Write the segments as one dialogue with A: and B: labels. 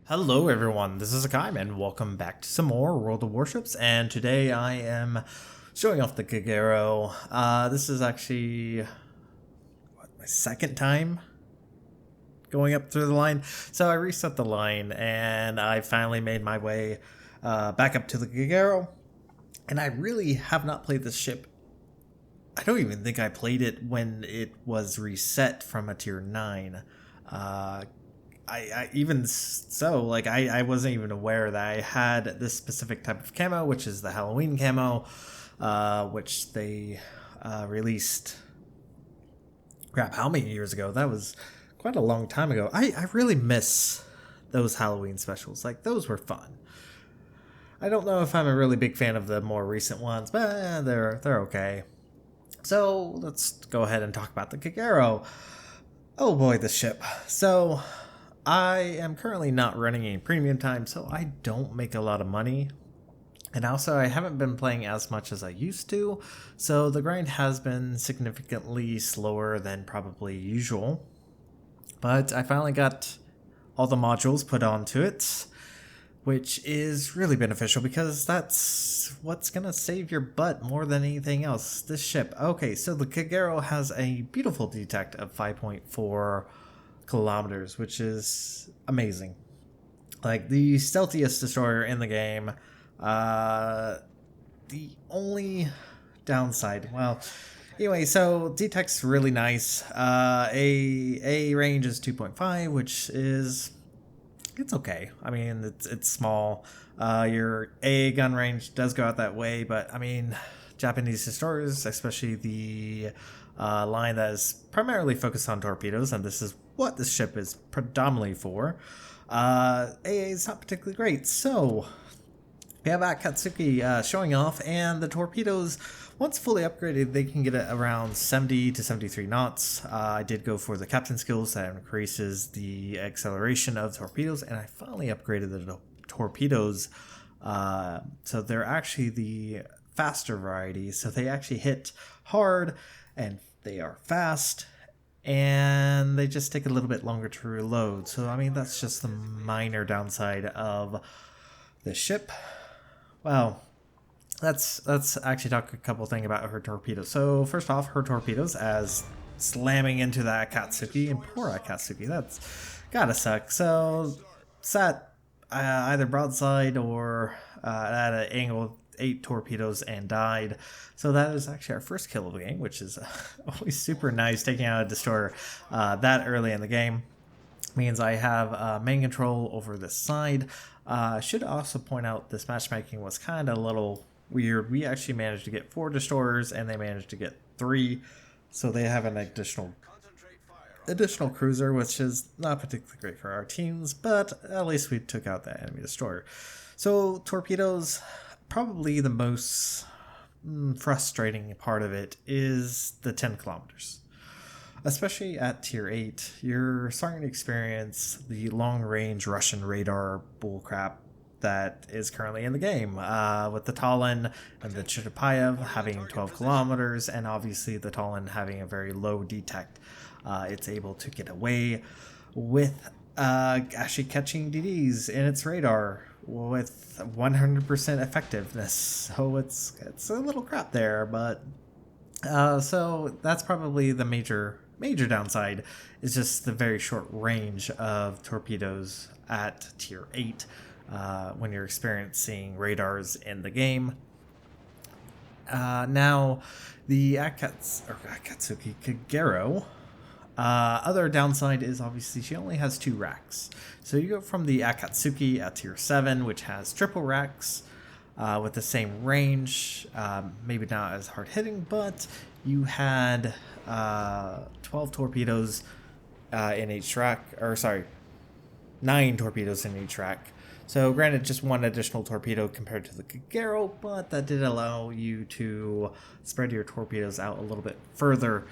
A: Hello everyone, this is Hakaym and welcome back to some more World of Warships, and today I am showing off the Kagero. This is actually my second time going up through the line. So I reset the line and I finally made my way back up to the Kagero, and I really have not played this ship. I don't even think I played it when it was reset from a tier 9. I even so, like, I wasn't even aware that I had this specific type of camo, which is the Halloween camo, which they released, crap, how many years ago? That was quite a long time ago. I really miss those Halloween specials. Like, those were fun. I don't know if I'm a really big fan of the more recent ones, but they're okay. So let's go ahead and talk about the Kagero. Oh boy, this ship. So I am currently not running any premium time, so I don't make a lot of money. And also, I haven't been playing as much as I used to, so the grind has been significantly slower than probably usual. But I finally got all the modules put onto it, which is really beneficial because that's what's gonna save your butt more than anything else. This ship. Okay, so the Kagero has a beautiful detect of 5.4 kilometers, which is amazing. Like, the stealthiest destroyer in the game. The only downside, well, anyway, so detect's really nice. A range is 2.5, which is, it's okay. I mean, it's small. Your A gun range does go out that way, but I mean, Japanese destroyers, especially the line that is primarily focused on torpedoes, and this is what this ship is predominantly for, AA is not particularly great. So we have Akatsuki showing off, and the torpedoes, once fully upgraded, they can get it around 70 to 73 knots. I did go for the captain skills that increases the acceleration of torpedoes, and I finally upgraded the torpedoes. So they're actually the faster variety, so they actually hit hard and they are fast, and they just take a little bit longer to reload. So I mean, that's just the minor downside of the ship. Well, let's actually talk a couple things about her torpedoes. So first off, her torpedoes, as slamming into the Akatsuki, and poor Akatsuki, that's gotta suck. So sat either broadside or at an angle 8 torpedoes and died. So that is actually our first kill of the game, which is always super nice. Taking out a destroyer that early in the game means I have main control over this side. Should also point out this matchmaking was kind of a little weird. We actually managed to get 4 destroyers and they managed to get 3, so they have an additional cruiser, which is not particularly great for our teams, but at least we took out that enemy destroyer. So torpedoes, probably the most frustrating part of it is the 10 kilometers. Especially at tier 8, you're starting to experience the long-range Russian radar bullcrap that is currently in the game, with the Talon and the Chutapayev having 12 kilometers, and obviously the Talon having a very low detect. It's able to get away with actually catching DDs in its radar with 100% effectiveness. So it's a little crap there, but so that's probably the major downside, is just the very short range of torpedoes at tier 8 when you're experiencing radars in the game. Now, the Akatsuki Kagero, other downside is obviously she only has 2 racks. So you go from the Akatsuki at tier 7, which has triple racks with the same range, maybe not as hard hitting, but you had 12 torpedoes in each rack, or sorry, 9 torpedoes in each rack. So granted, just 1 additional torpedo compared to the Kagero, but that did allow you to spread your torpedoes out a little bit further,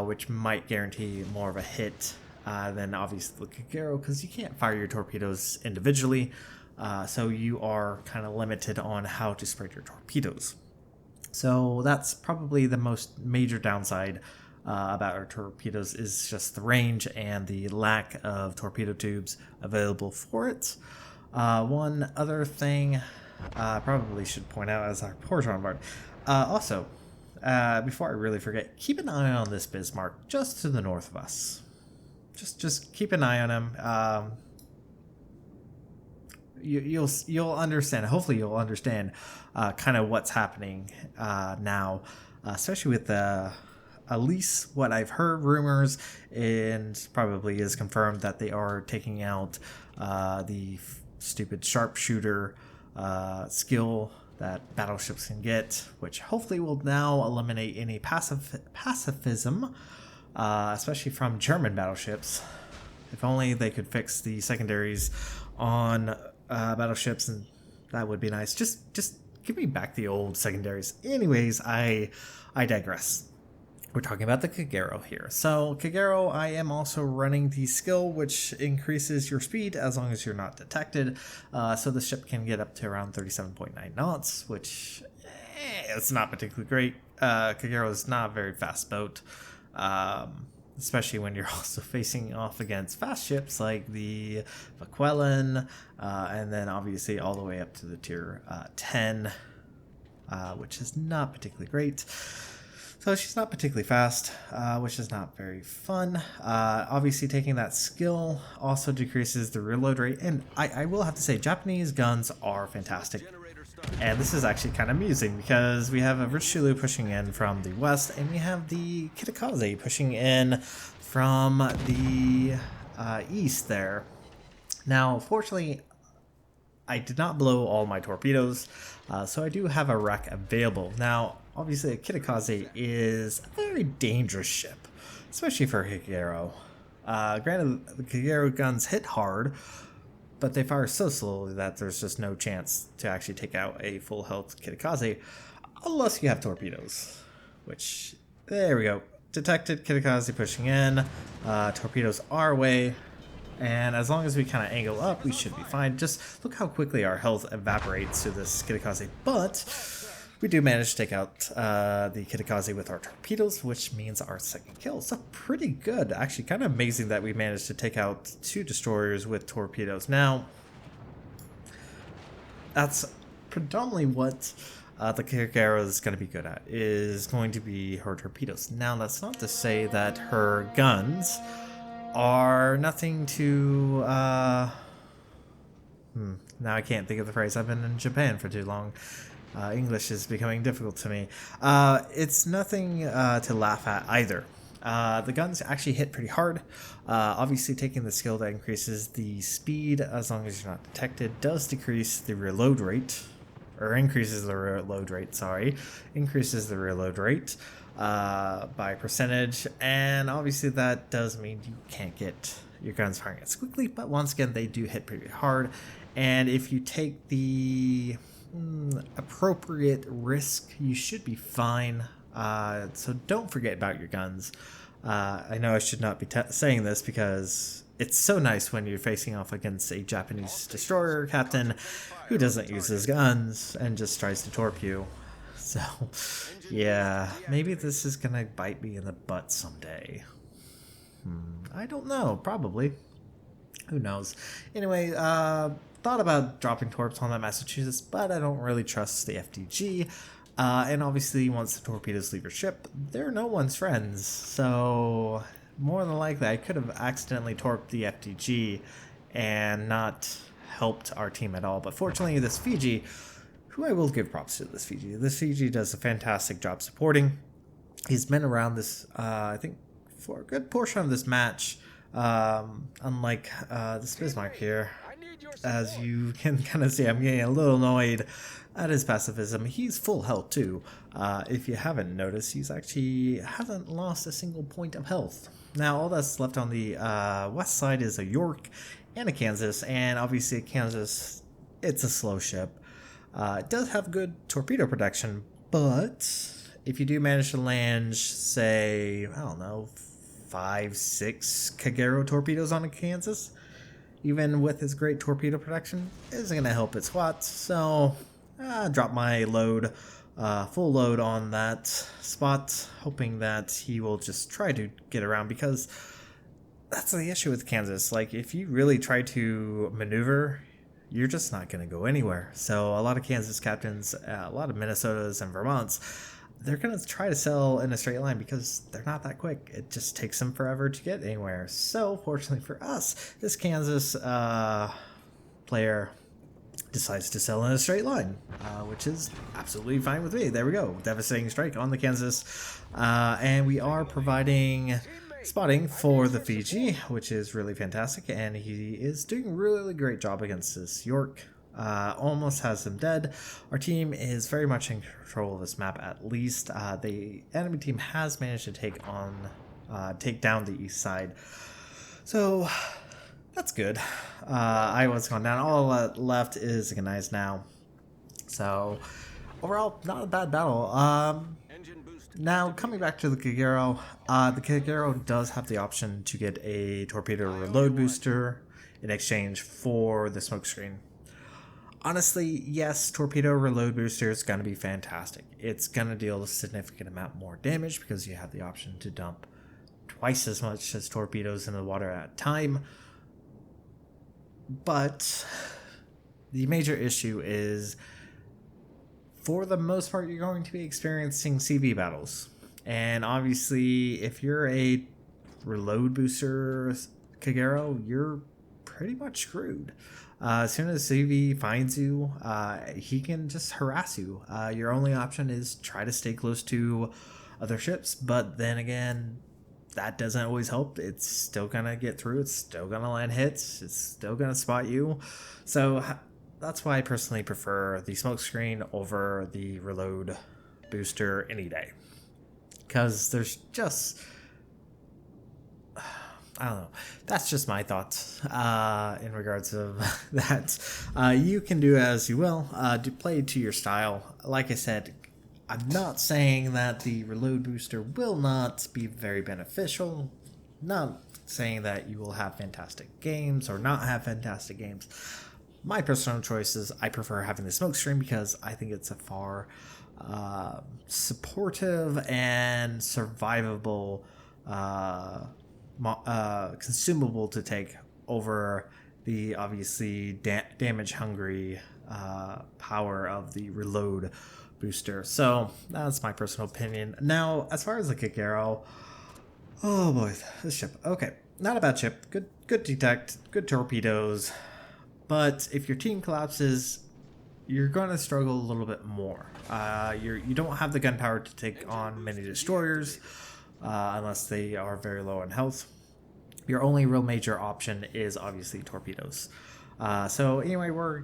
A: which might guarantee more of a hit than obviously the Kagero, because you can't fire your torpedoes individually, so you are kind of limited on how to spread your torpedoes. So that's probably the most major downside about our torpedoes is just the range and the lack of torpedo tubes available for it. One other thing I probably should point out as our portion board. Also, before I really forget, keep an eye on this Bismarck just to the north of us. Just keep an eye on him. You'll understand. Hopefully, you'll understand kind of what's happening now, especially with at least what I've heard rumors, and probably is confirmed that they are taking out the stupid sharpshooter skill that battleships can get, which hopefully will now eliminate any pacifism, especially from German battleships. If only they could fix the secondaries on battleships, and that would be nice. Just give me back the old secondaries. Anyways, I digress. We're talking about the Kagero here. So Kagero, I am also running the skill which increases your speed as long as you're not detected. So the ship can get up to around 37.9 knots, which it's not particularly great. Kagero is not a very fast boat, especially when you're also facing off against fast ships like the VIII, and then obviously all the way up to the tier 10, which is not particularly great. So she's not particularly fast, which is not very fun. Obviously taking that skill also decreases the reload rate, and I will have to say Japanese guns are fantastic. And this is actually kind of amusing because we have a Richelieu pushing in from the west, and we have the Kitakaze pushing in from the east there. Now, fortunately, I did not blow all my torpedoes, so I do have a wreck available. Now, obviously, a Kitakaze is a very dangerous ship, especially for Kagero. Granted, the Kagero guns hit hard, but they fire so slowly that there's just no chance to actually take out a full health Kitakaze, unless you have torpedoes. Which, there we go. Detected Kitakaze pushing in. Torpedoes our way. And as long as we kind of angle up, we should be fine. Just look how quickly our health evaporates to this Kitakaze. But we do manage to take out the Kitakaze with our torpedoes, which means our second kill. So pretty good. Actually, kind of amazing that we managed to take out 2 destroyers with torpedoes. Now, that's predominantly what the Kagero is going to be good at, is going to be her torpedoes. Now, that's not to say that her guns are nothing to... now I can't think of the phrase. I've been in Japan for too long. English is becoming difficult to me. It's nothing to laugh at either. The guns actually hit pretty hard. Obviously, taking the skill that increases the speed as long as you're not detected does decrease the reload rate, or increases the reload rate, sorry. Increases the reload rate by percentage, and obviously that does mean you can't get your guns firing as quickly, but once again, they do hit pretty hard, and if you take the appropriate risk, you should be fine. So don't forget about your guns. I know I should not be saying this because it's so nice when you're facing off against a Japanese destroyer captain who doesn't use his guns and just tries to torp you. So yeah, maybe this is gonna bite me in the butt someday. I don't know, probably. Who knows? Anyway, thought about dropping torps on that Massachusetts, but I don't really trust the FDG. And obviously, once the torpedoes leave your ship, they're no one's friends. So, more than likely, I could have accidentally torped the FDG and not helped our team at all. But fortunately, this Fiji, who I will give props to this Fiji does a fantastic job supporting. He's been around this, I think, for a good portion of this match. Unlike this Bismarck here, as you can kind of see, I'm getting a little annoyed at his pacifism. He's full health too. If you haven't noticed, he's actually hasn't lost a single point of health. Now all that's left on the west side is a York and a Kansas, and obviously Kansas, it's a slow ship. It does have good torpedo protection, but if you do manage to land, say, I don't know, 5-6 Kagero torpedoes on a Kansas, even with its great torpedo protection, isn't going to help it squat. So drop my load full load on that spot, hoping that he will just try to get around, because that's the issue with Kansas. Like, if you really try to maneuver, you're just not going to go anywhere. So a lot of Kansas captains, a lot of Minnesotas and Vermonts, they're going to try to sell in a straight line because they're not that quick. It just takes them forever to get anywhere. So fortunately for us, this Kansas player decides to sell in a straight line, which is absolutely fine with me. There we go. Devastating strike on the Kansas. And we are providing spotting for the Fiji, which is really fantastic. And he is doing a really great job against this York. Almost has him dead. Our team is very much in control of this map, at least. The enemy team has managed to take down the east side. So that's good. Iowa's gone down. All left is Ganize now. So overall, not a bad battle. Now, coming back to the Kagero, the Kagero does have the option to get a torpedo reload booster in exchange for the smokescreen. Honestly, yes, torpedo reload booster is going to be fantastic. It's going to deal a significant amount more damage because you have the option to dump twice as much as torpedoes in the water at a time. But the major issue is, for the most part, you're going to be experiencing CV battles. And obviously, if you're a reload booster Kagero, you're pretty much screwed. As soon as CV finds you, he can just harass you. Your only option is try to stay close to other ships, but then again, that doesn't always help. It's still gonna get through, it's still gonna land hits, it's still gonna spot you. So that's why I personally prefer the smokescreen over the reload booster any day. Because there's just, I don't know. That's just my thoughts in regards of that. You can do as you will. Play to your style. Like I said, I'm not saying that the reload booster will not be very beneficial. Not saying that you will have fantastic games or not have fantastic games. My personal choice is I prefer having the smokescreen because I think it's a far supportive and survivable consumable to take over the obviously damage hungry power of the reload booster. So that's my personal opinion. Now, as far as the Kagero, oh boy, this ship. Okay, not a bad ship. Good detect, good torpedoes. But if your team collapses, you're going to struggle a little bit more. You don't have the gunpowder to take on many destroyers unless they are very low in health. Your only real major option is obviously torpedoes. So anyway, we're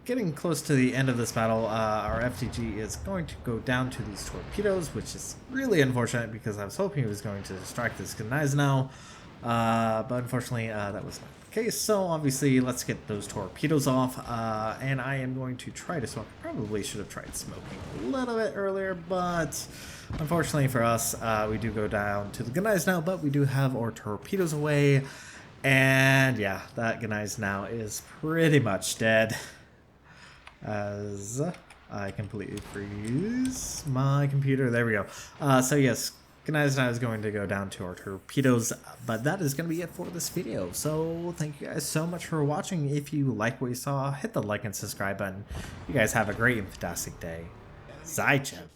A: getting close to the end of this battle. Our FTG is going to go down to these torpedoes, which is really unfortunate because I was hoping he was going to distract this Ganize now. But unfortunately, that was not the case. So obviously, let's get those torpedoes off. And I am going to try to smoke. Probably should have tried smoking a little bit earlier, but unfortunately for us, we do go down to the Ganize now, but we do have our torpedoes away. And yeah, that Ganize now is pretty much dead. As I completely freeze my computer. There we go. So yes, Ganize now is going to go down to our torpedoes, but that is going to be it for this video. So thank you guys so much for watching. If you like what you saw, hit the like and subscribe button. You guys have a great and fantastic day. Zaichen.